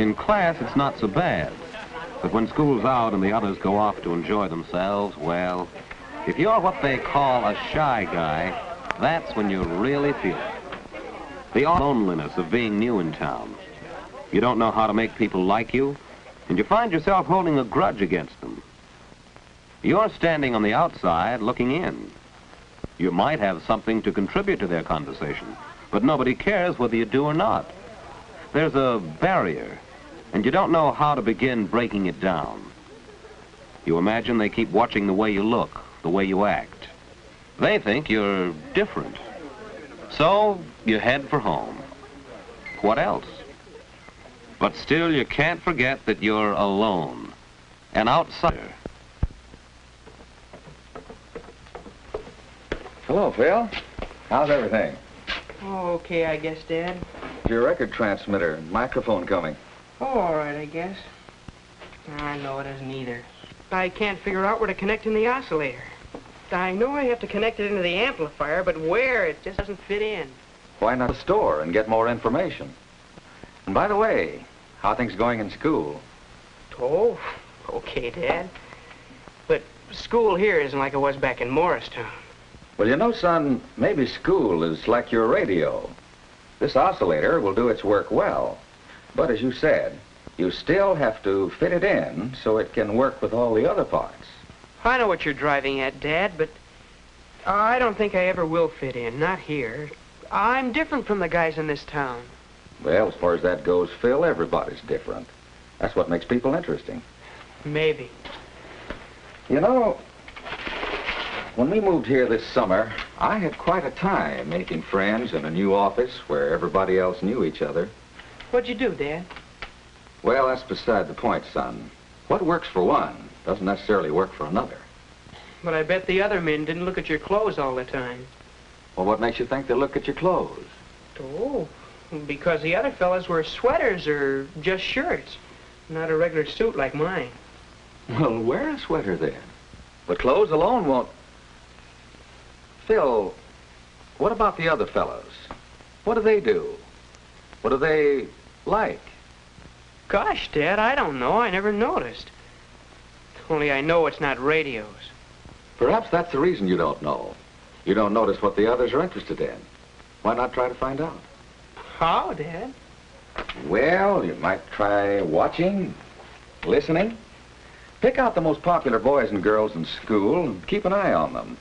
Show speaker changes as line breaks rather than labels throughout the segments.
In class, it's not so bad. But when school's out and the others go off to enjoy themselves, well, if you're what they call a shy guy, that's when you really feel it. The loneliness of being new in town. You don't know how to make people like you, and you find yourself holding a grudge against them. You're standing on the outside looking in. You might have something to contribute to their conversation, but nobody cares whether you do or not. There's a barrier, and you don't know how to begin breaking it down. You imagine they keep watching the way you look, the way you act. They think you're different. So you head for home. What else? But still, you can't forget that you're alone, an outsider.
Hello, Phil. How's everything?
Oh, okay, I guess, Dad.
Your record transmitter and microphone coming.
Oh, all right, I guess. I know it isn't either. I can't figure out where to connect in the oscillator. I know I have to connect it into the amplifier, but where? It just doesn't fit in.
Why not the store and get more information? And by the way, how are things going in school?
Oh, okay, Dad. But school here isn't like it was back in Morristown.
Well, you know, son, maybe school is like your radio. This oscillator will do its work well. But as you said, you still have to fit it in so it can work with all the other parts.
I know what you're driving at, Dad, but I don't think I ever will fit in, not here. I'm different from the guys in this town.
Well, as far as that goes, Phil, everybody's different. That's what makes people interesting.
Maybe.
You know, when we moved here this summer, I had quite a time making friends in a new office where everybody else knew each other.
What'd you do, Dad?
Well, that's beside the point, son. What works for one doesn't necessarily work for another.
But I bet the other men didn't look at your clothes all the time.
Well, what makes you think they look at your clothes?
Oh, because the other fellas wear sweaters or just shirts, not a regular suit like mine.
Well, wear a sweater then. But clothes alone won't... Phil, what about the other fellows? What do they do? What do they like?
Gosh, Dad, I don't know. I never noticed. Only I know it's not radios.
Perhaps that's the reason you don't know. You don't notice what the others are interested in. Why not try to find out?
How, Dad?
Well, you might try watching, listening. Pick out the most popular boys and girls in school and keep an eye on them.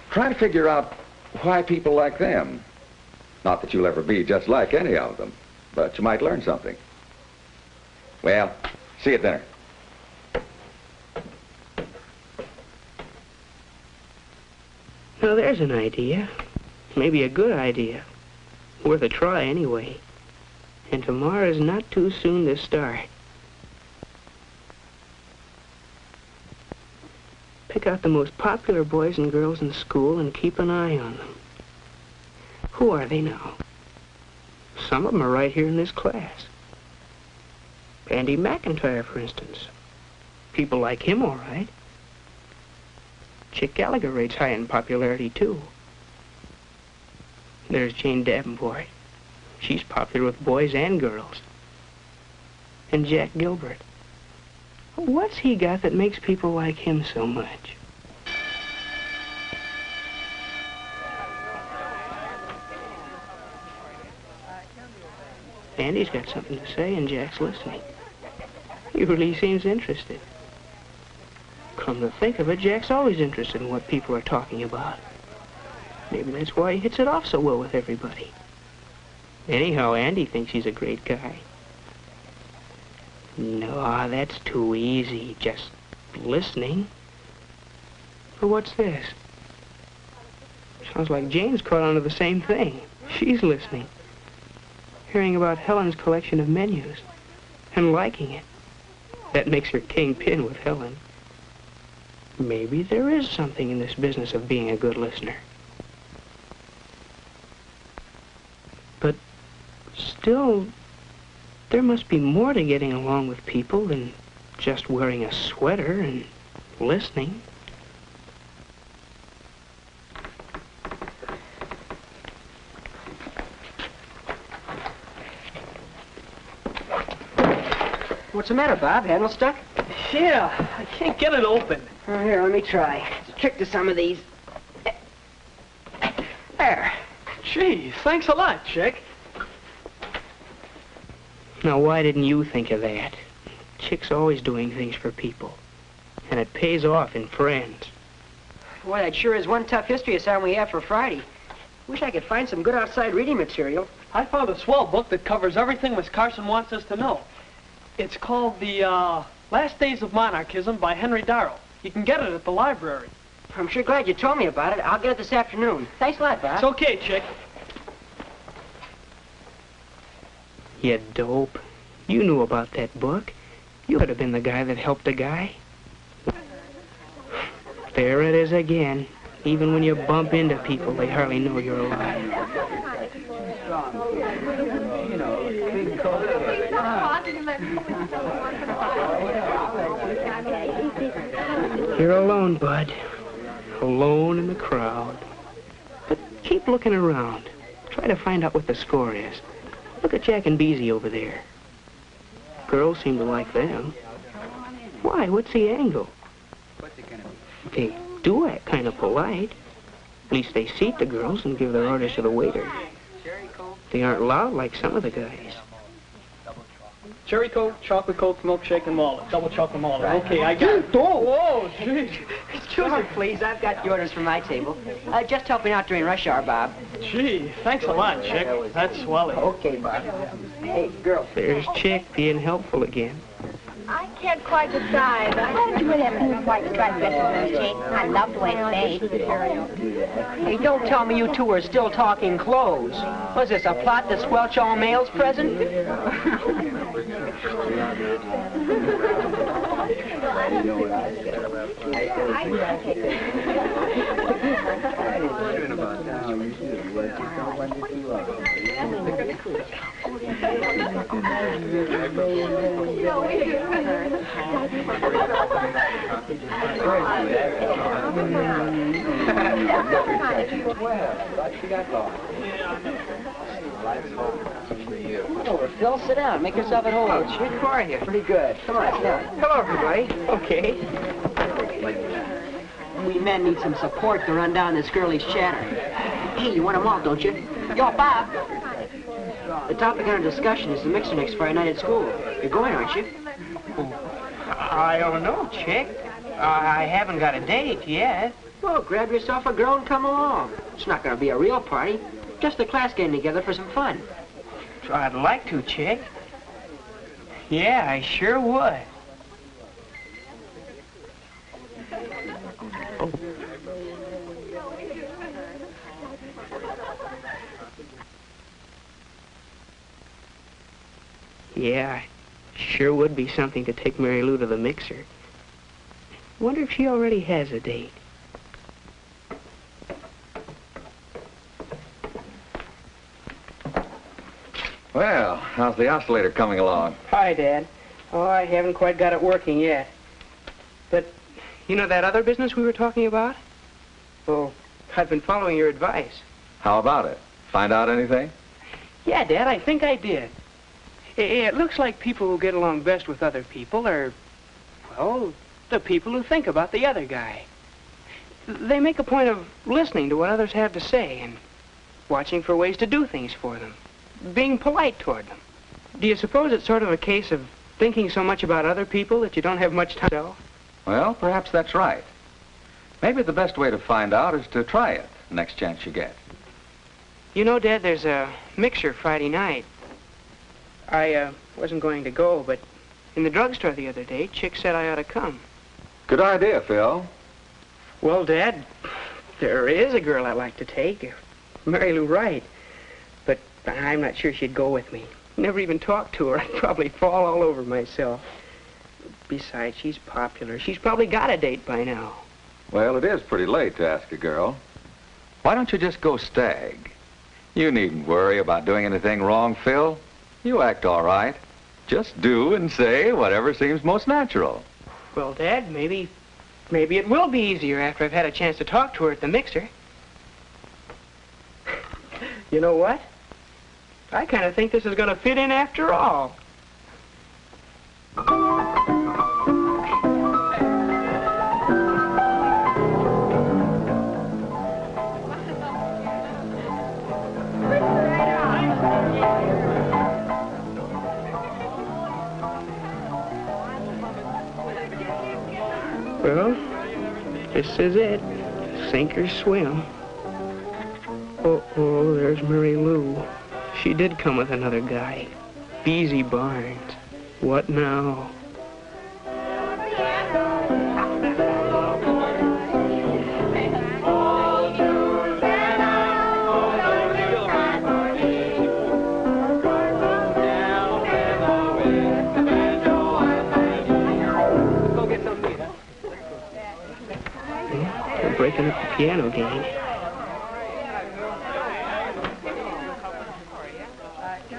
Try to figure out why people like them. Not that you'll ever be just like any of them, but you might learn something. Well, see you at dinner.
Now, there's an idea. Maybe a good idea. Worth a try, anyway. And tomorrow's not too soon to start. Pick out the most popular boys and girls in school and keep an eye on them. Who are they now? Some of them are right here in this class. Andy McIntyre, for instance. People like him, all right. Chick Gallagher rates high in popularity, too. There's Jane Davenport. She's popular with boys and girls. And Jack Gilbert. What's he got that makes people like him so much? Andy's got something to say, and Jack's listening. He really seems interested. Come to think of it, Jack's always interested in what people are talking about. Maybe that's why he hits it off so well with everybody. Anyhow, Andy thinks he's a great guy. No, that's too easy, just listening. But what's this? Sounds like Jane's caught on to the same thing. She's listening. Hearing about Helen's collection of menus and liking it. That makes her kingpin with Helen. Maybe there is something in this business of being a good listener. But still, there must be more to getting along with people than just wearing a sweater and listening.
What's the matter, Bob? Handle stuck?
Yeah, I can't get it open.
Oh, here, let me try. It's a trick to some of these. There.
Gee, thanks a lot, Chick. Now, why didn't you think of that? Chick's always doing things for people. And it pays off in friends.
Boy, that sure is one tough history assignment we have for Friday. Wish I could find some good outside reading material.
I found a swell book that covers everything Miss Carson wants us to know. It's called The Last Days of Monarchism by Henry Darrow. You can get it at the library.
I'm sure glad you told me about it. I'll get it this afternoon. Thanks a lot, Bob.
It's okay, Chick. You dope. You knew about that book. You could have been the guy that helped a guy. There it is again. Even when you bump into people, they hardly know you're alive. You're alone, Bud. Alone in the crowd. But keep looking around. Try to find out what the score is. Look at Jack and Beezy over there. Girls seem to like them. Why? What's the angle? They do act kind of polite. At least they seat the girls and give their orders to the waiter. They aren't loud like some of the guys.
Cherry Coke, chocolate Coke, milkshake, and walnut. Double chocolate walnut.
Right.
Okay, I got it.
Whoa, geez.
Choose it, please. I've got the orders for my table. Just helping out during rush hour, Bob.
Gee, thanks a lot, Chick. That's swelling.
Okay, Bob. Hey, girl.
There's Chick being helpful again.
I can't quite decide. Why don't you really have a white striped dress with those jeans? I love the way it's made.
Hey, don't tell me you two are still talking clothes. Was this a plot to squelch all males present? Oh, Phil, sit down. Make yourself at home.
Chick, how are you?
Pretty good. Come on, sit down.
Hello, everybody. Okay.
We men need some support to run down this girlish chatter. Hey, you want them all, don't you? Yo, Bob. The topic under discussion is the mixer next Friday night at school. You're going, aren't you?
I don't know, Chick. I haven't got a date yet.
Well, grab yourself a girl and come along. It's not going to be a real party. Just the class getting together for some fun.
I'd like to, Chick. Yeah, I sure would. Yeah, sure would be something to take Mary Lou to the mixer. Wonder if she already has a date.
Well, how's the oscillator coming along?
Hi, Dad. Oh, I haven't quite got it working yet. But, you know that other business we were talking about? Well, I've been following your advice.
How about it? Find out anything?
Yeah, Dad, I think I did. It looks like people who get along best with other people are, well, the people who think about the other guy. They make a point of listening to what others have to say and watching for ways to do things for them, being polite toward them. Do you suppose it's sort of a case of thinking so much about other people that you don't have much time to yourself?
Well, perhaps that's right. Maybe the best way to find out is to try it next chance you get.
You know, Dad, there's a mixer Friday night. I wasn't going to go, but in the drugstore the other day, Chick said I ought to come.
Good idea, Phil.
Well, Dad, there is a girl I'd like to take, Mary Lou Wright, but I'm not sure she'd go with me. Never even talked to her. I'd probably fall all over myself. Besides, she's popular. She's probably got a date by now.
Well, it is pretty late to ask a girl. Why don't you just go stag? You needn't worry about doing anything wrong, Phil. You act all right. Just do and say whatever seems most natural.
Well, Dad, maybe it will be easier after I've had a chance to talk to her at the mixer. You know what? I kind of think this is going to fit in after all. Well, this is it. Sink or swim. Uh-oh, there's Mary Lou. She did come with another guy. Beezy Barnes. What now? They're breaking up the piano game.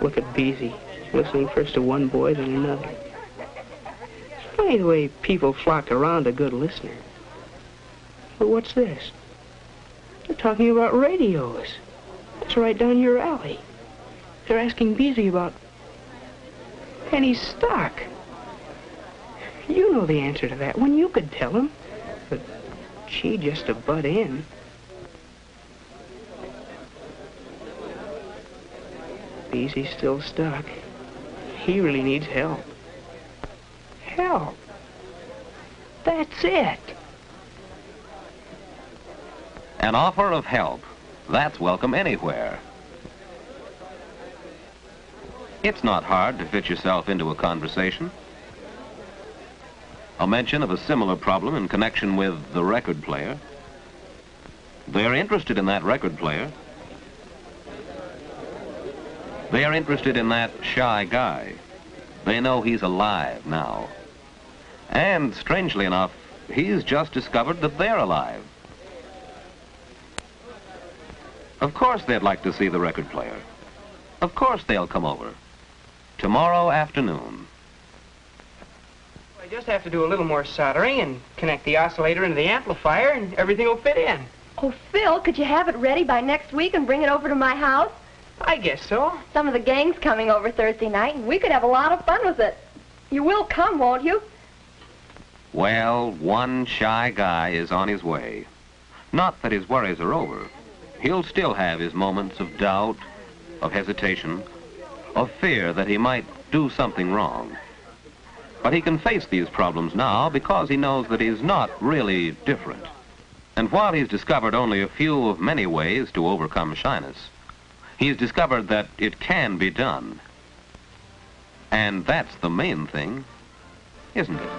Look at Beezy, listening first to one boy, then another. It's funny the way people flock around a good listener. But what's this? They're talking about radios. That's right down your alley. They're asking Beezy about penny stock. You know the answer to that one. You could tell him. But gee, just to butt in. Beezy's still stuck. He really needs help. Help. That's it.
An offer of help. That's welcome anywhere. It's not hard to fit yourself into a conversation. A mention of a similar problem in connection with the record player. They're interested in that record player. They are interested in that shy guy. They know he's alive now. And, strangely enough, he's just discovered that they're alive. Of course they'd like to see the record player. Of course they'll come over. Tomorrow afternoon.
I just have to do a little more soldering and connect the oscillator into the amplifier and everything will fit in.
Oh, Phil, could you have it ready by next week and bring it over to my house?
I guess so.
Some of the gang's coming over Thursday night, and we could have a lot of fun with it. You will come, won't you?
Well, one shy guy is on his way. Not that his worries are over. He'll still have his moments of doubt, of hesitation, of fear that he might do something wrong. But he can face these problems now because he knows that he's not really different. And while he's discovered only a few of many ways to overcome shyness, he's discovered that it can be done. And that's the main thing, isn't it?